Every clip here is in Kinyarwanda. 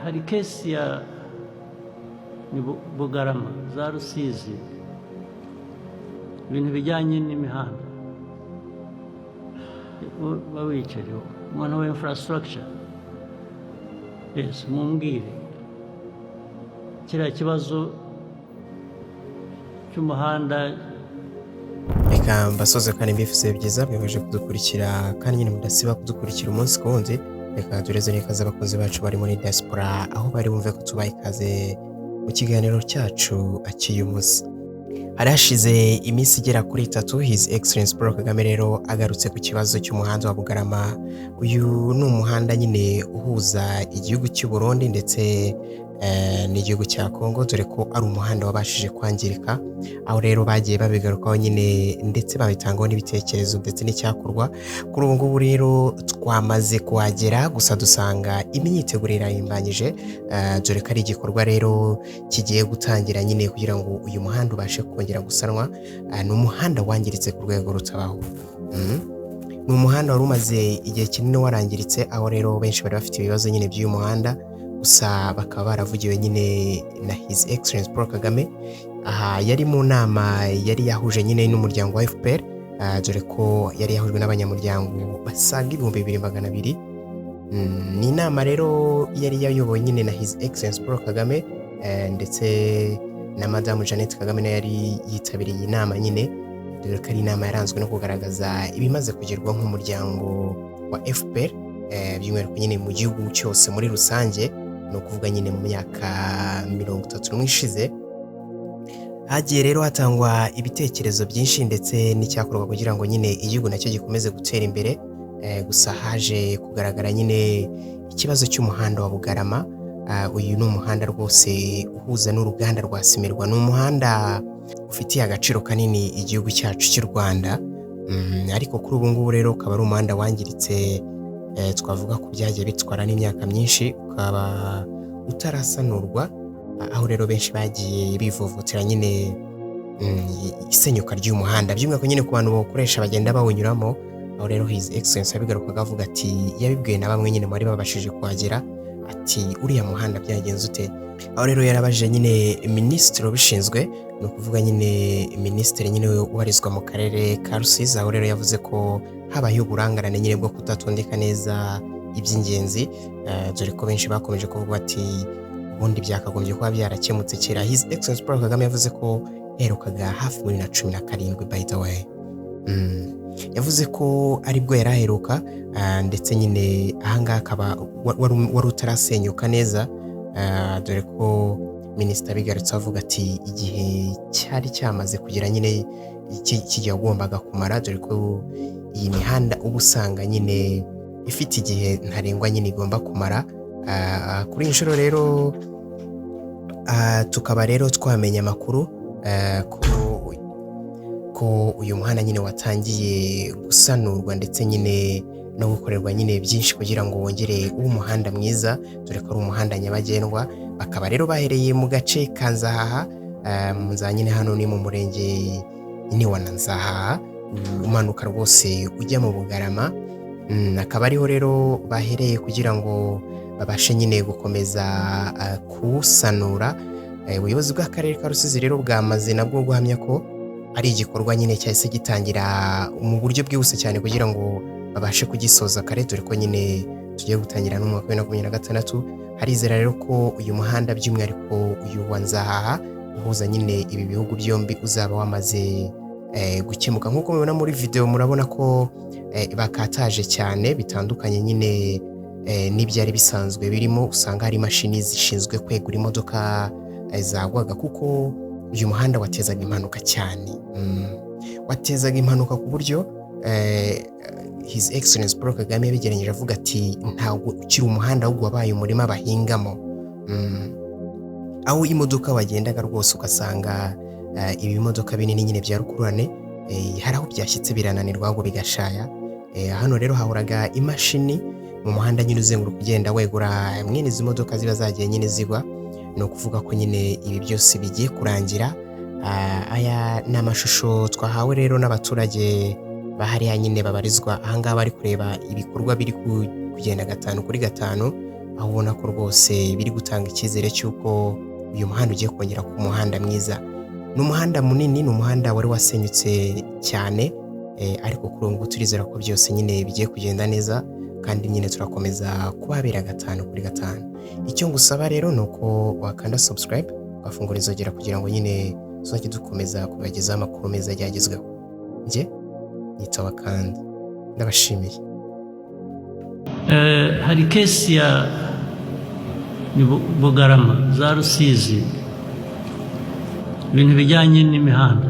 hari kesi ya Bugarama za Rusizi, ibintu bijyanye n'imihanda bawicaye umuntu wa infrastructure. Yes, mumbwire kiriya kibazo cy'umuhanda. Reka mbasoze kandi mbifise byiza mwemeje kudukurikira kandi nyine mudasiba kudukurikira umunsi ku wundi. Reka tureze nikaze abakozi bacu bari muri diaspora aho bari bumve ko tubaye ikaze mu kiganiro cyacu acyuyu munsi. Harashize iminsi igera kuri 3 His Excellency Paul Kagame rero agarutse ku kibazo cy'umuhanda wa Bugarama. Uyu ni umuhanda nyine uhuza igihugu cy'u Burundi ndetse n'igihugu cya Kongo, dore ko ari umuhanda wabashije kwangirika, aho rero bagiye babigarukaho nyine ndetse babitangaho n'ibitekerezo ndetse n'icyakorwa. Kuri ubu ngubu rero twamaze kuhagera, gusa dusanga imyiteguro irahimbanyije, dore ko ari igikorwa rero kigiye gutangira nyine kugira ngo uyu muhanda ubashe kongera gusanwa. Ni umuhanda wangiritse ku rwego rutabaho. Ni umuhanda wari umaze igihe kinini warangiritse, aho rero benshi bari bafite ibibazo nyine by'uyu muhanda, gusa bakaba baravugiwe nyine na His Excellency Paul Kagame. Aha yari mu nama yari yahuje nyine n'umuryango wa FPR, dore ko yari yahujwe n'abanyamuryango basaga 2200. Ni inama rero yari yayobowe nyine na His Excellency Paul Kagame, ndetse na Madame Jeannette Kagame nayo yari yitabiriye iyi nama nyine, dore ko ari inama yaranzwe no kugaragaza ibimaze kugerwaho nk'umuryango wa FPR, by'umwihariko nyine mu gihugu cyose muri rusange, no kuvuga nyine mu myaka 31 ishize. Hagiye rero hatangwa ibitekerezo byinshi ndetse n'icyakorwa kugira ngo nyine igihugu nacyo gikomeze gutera imbere. Gusa haje kugaragara nyine ikibazo cy'umuhanda wa Bugarama. Uyu ni umuhanda rwose uhuza n'uruganda rwa Simirwa. Ni umuhanda ufitiye agaciro kanini igihugu cyacu cy'u Rwanda, ariko kuri ubu ngubu rero ukaba ari umuhanda wangiritse. Twavuga ko byagiye bitwara n'imyaka myinshi ukaba utarasanurwa, aho rero benshi bagiye bivovotera nyine isenyuka ry'umuhanda, by'umwihariko nyine ku bantu bakoresha bagenda bawunyuramo. Aho rero His Excellency abigarukaga avuga ati yabibwiwe na bamwe nyine bari babashije kuhagera, ati uriya muhanda byagenze ute. Aho rero yarabajije nyine minisitiri ubishinzwe, no kuvuga nyine minisitiri nyine ubarizwa mu karere ka Rusizi. Aho rero yavuze ko habayeho uburangarane nyine bwo kutatondeka neza iby'ingenzi, dore ko benshi bakomeje kuvuga ati ubundi byakagombye kuba byarakemutse kera. His Excellency Paul Kagame yavuze ko yaherukaga hafi muri 17 by the way. Yavuze ko aribwo yaraheruka, ndetse nyine ahangaha akaba wari utarasenyuka neza, dore ko minisitiri abigarutse avuga ati igihe cyari cyamaze kugira nyine kijya ugombaga kumara, dore ko iyi mihanda uba usanga nyine ifite igihe ntarengwa nyine igomba kumara. Kuri inshuro rero tukaba rero twamenya amakuru ko uyu muhanda nyine watangiye gusanurwa ndetse nyine no gukorerwa nyine byinshi kugira ngo wongere umuhanda mwiza, dore ko ari umuhanda nyabagendwa. Bakaba rero bahereye mu gace ka Nzahaha, nyine hano ni mu murenge nyine wa Nzahaha, umanuka rwose ujya mu Bugarama. Akaba ariho rero bahereye kugira ngo babashe nyine gukomeza kusanura. Ubuyobozi bw'akarere ka Rusizi rero bwamaze nabwo guhamya ko ari igikorwa nyine cyahise gitangira mu buryo bwihuse cyane kugira ngo babashe kugisoza kare, dore ko nyine tugiye gutangira no mu mwaka wa 2026. Harizera rero ko uyu muhanda by'umwihariko uyu wa Nzahaha uhuza nyine ibi bihugu byombi uzaba wamaze gukemuka. Nk'uko mubibona muri video murabona ko bakataje cyane bitandukanye nyine n'ibyari bisanzwe birimo. Usanga hari imashini zishinzwe kwegura imodoka zagwaga, kuko uyu muhanda watezaga impanuka cyane. Watezaga impanuka ku buryo His Excellency Paul Kagame yabigereranije avuga ati ntabwo ukiri umuhanda ahubwo wabaye umurima bahingamo, aho imodoka wagendaga rwose ugasanga ibi bimodoka binini nyine bya rukururane hari aho byashyitse birananirwa ahubwo bigashaya. Hano rero hahuraga imashini mu muhanda nyine uzenguruka ugenda wegura mwene izi modoka ziba zagiye nyine zigwa. No kuvuga ko nyine ibi byose bigiye kurangira. Aya ni amashusho twahawe rero n'abaturage bahariya nyine babarizwa ahangaha bari kureba ibikorwa biri kugenda 5 kuri 5. aho ubona ko rwose biri gutanga icyizere cy'uko uyu muhanda ugiye kongera ku muhanda mwiza. Ni umuhanda munini, ni umuhanda wari wasenyutse cyane, ariko kuri ubu ngubu turizera ko byose nyine bigiye kugenda neza, kandi nyine turakomeza kuhabera 5/5. Icyo ngusaba rero ni uko wakanda subscribe, ugafungura inzogera kugira ngo nyine tuzajye dukomeza kubagezaho amakuru meza agezweho. Njye nitwa kandi ndabashimiye. Hari kesi ya Bugarama za Rusizi, ibintu bijyanye n'imihanda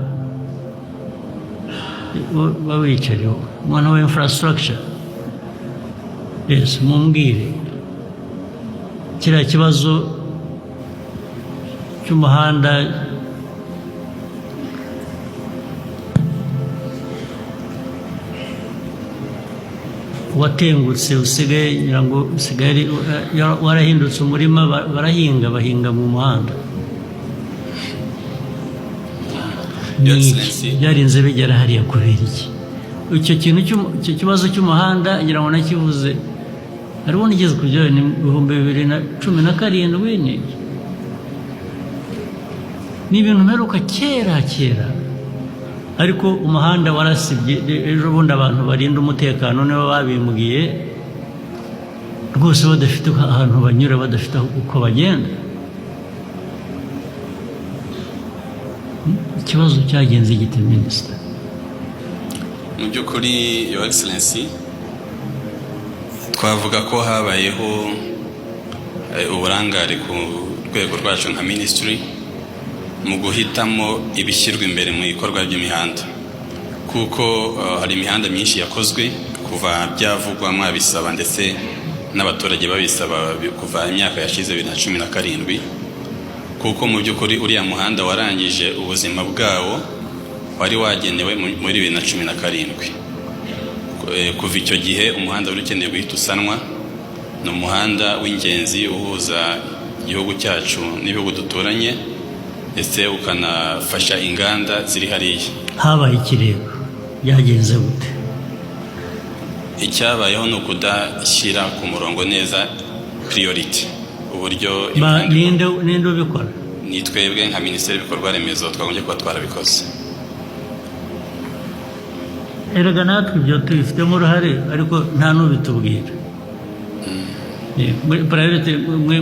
bawicariho, umuntu wa infrastructure. Yes, mumbwire kiriya kibazo cy'umuhanda watengutse, usigaye nyirango usigaye warahindutse umurima, bahinga mu muhanda. Byarinze bigera hariya kubera iki? Icyo kintu icyo kibazo cy'umuhanda ngira ngo nakivuze hariho nigeze kujyayo ni 2017 ni ibintu mperuka kera, ariko umuhanda warasibye. Ejo bundi abantu barinda umutekano nibo babimbwiye rwose, badafite ahantu banyura, badafite uko bagenda. Ikibazo cyagenze gite minisita? Mu by'ukuri Your Excellency, twavuga ko habayeho uburangare ku rwego rwacu nka ministry mu guhitamo ibishyirwa imbere mu ikorwa by'imihanda, kuko hari imihanda myinshi yakozwe kuva byavugwa mwabisaba ndetse n'abaturage babisaba kuva imyaka yashize 2017, kuko mu by'ukuri uriya muhanda warangije ubuzima bwawo wari wagenewe muri 2017. Kuva icyo gihe umuhanda wari ukeneye guhita usanwa. Ni umuhanda w'ingenzi uhuza igihugu cyacu n'ibihugu duturanye, ndetse ukanafasha inganda ziri hariya. Habaye ikirego, byagenze gute? Icyabayeho ni ukudashyira ku murongo neza priority, uburyo ninde ubikora? Ni twebwe nka Minisiteri y'Ibikorwa Remezo twagombye kuba twarabikoze. Erega natwe ibyo tubifitemo uruhare, ariko nta n'ubitubwira.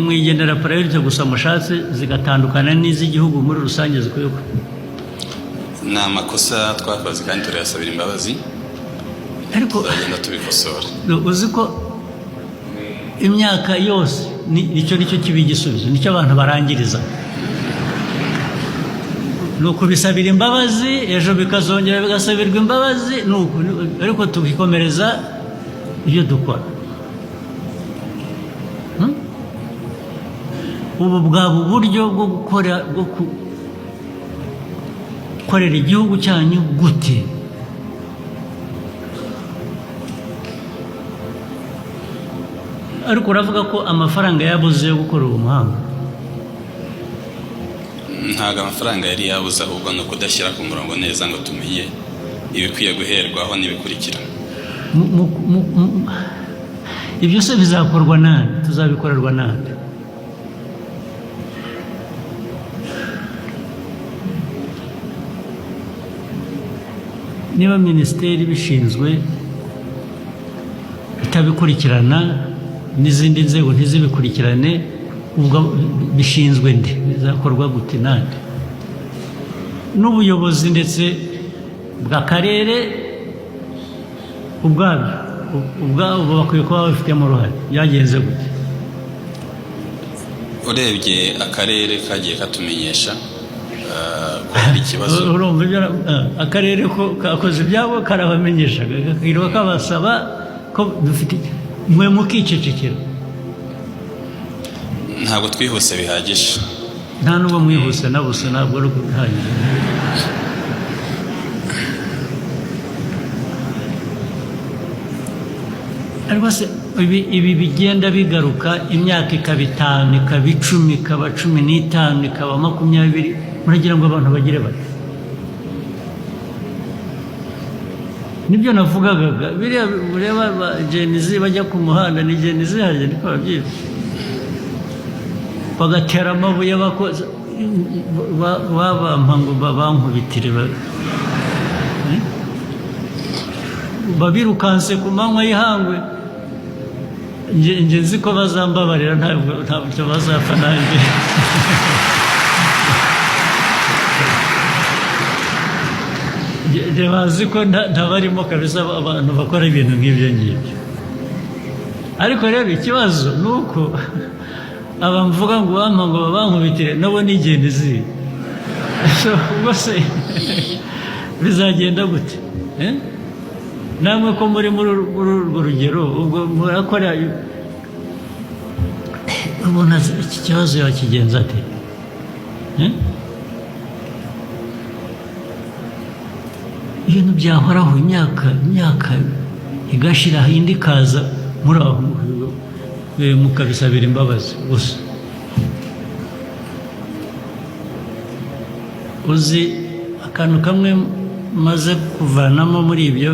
Mwigendera priority gusa mushatse zigatandukana n'iz'igihugu muri rusange zikwiye. Ni amakosa twakoze kandi turayasabira imbabazi, ariko tugenda tubikosora. Uzi ko imyaka yose nicyo kibi igisubizo, nicyo abantu barangiriza. Nuko bisabira imbabazi, ejo bikazongera bigasabirwa imbabazi, ariko tukikomereza ibyo dukora. Ubu bwaba uburyo bwo gukorera igihugu cyanyu gute? Ariko uravuga ko amafaranga yabuze yo gukora uwo muhanda? Ntago amafaranga yari yabuze, ahubwo no kudashyira ku murongo neza ngo tumenye ibikwiye guherwaho n'ibikurikira. Ibyo se bizakorwa nande? Tuzabikorerwa nande? Niba minisiteri bishinzwe itabikurikirana, n'izindi nzego ntizibikurikirane, ubwo bishinzwe nde? Bizakorwa gute nande? N'ubuyobozi ndetse bw'akarere ubwabo bakwiye kuba babifitemo uruhare. Byagenze gute? Urebye akarere kagiye katumenyesha ko hari ikibazo. Urumva akarere ko kakoze ibyabo karabamenyesha, kakirwa kabasaba ko dufite mwe mukicecekera. Ntabwo twihuse bihagije. Nta nubwo mwihuse na busa, ntabwo ari bihagije. Ariko se ibi bigenda bigaruka, imyaka ikaba 5, ikaba 10, ikaba 15, ikaba 20, muragira ngo abantu bagire bati? Nibyo navugaga, biriya ureba Gen Z bajya ku muhanda, ni Gen Z harya niko babyize. bagatera amabuye bakoze babampa ngo bankubitire babirukanse ku manywa y'ihangwe nge nzi ko bazambabarira ntabwo bazapfa nanjye bazi ko ntabarimo kabisa abantu bakora ibintu nk'ibyo ngibyo ariko rero ikibazo ni uko abamvuga ngo bampa ngo bankubitire nabo n'igenzi ubwo se bizagenda gute namwe ko muri urwo rugero ubwo murakora ubona iki kibazo yakigenza ate ibintu byahoraho imyaka igashira indi ikaza muri aho mukabisabira imbabazi gusa uzi akantu kamwe maze kuvanamo muri ibyo